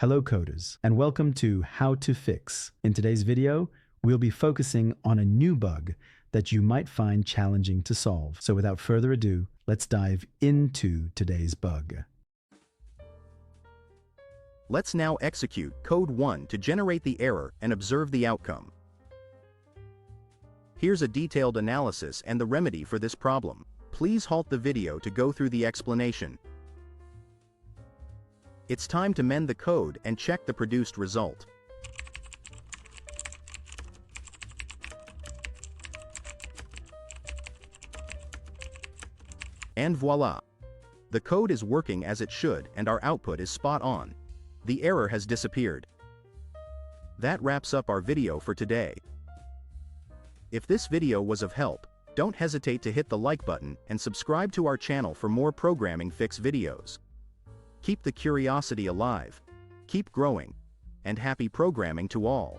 Hello coders, and welcome to How to Fix. In today's video, we'll be focusing on a new bug that you might find challenging to solve. So without further ado, let's dive into today's bug. Let's now execute code 1 to generate the error and observe the outcome. Here's a detailed analysis and the remedy for this problem. Please halt the video to go through the explanation. It's time to mend the code and check the produced result. And voila! The code is working as it should and our output is spot on. The error has disappeared. That wraps up our video for today. If this video was of help, don't hesitate to hit the like button and subscribe to our channel for more programming fix videos. Keep the curiosity alive, keep growing, and happy programming to all.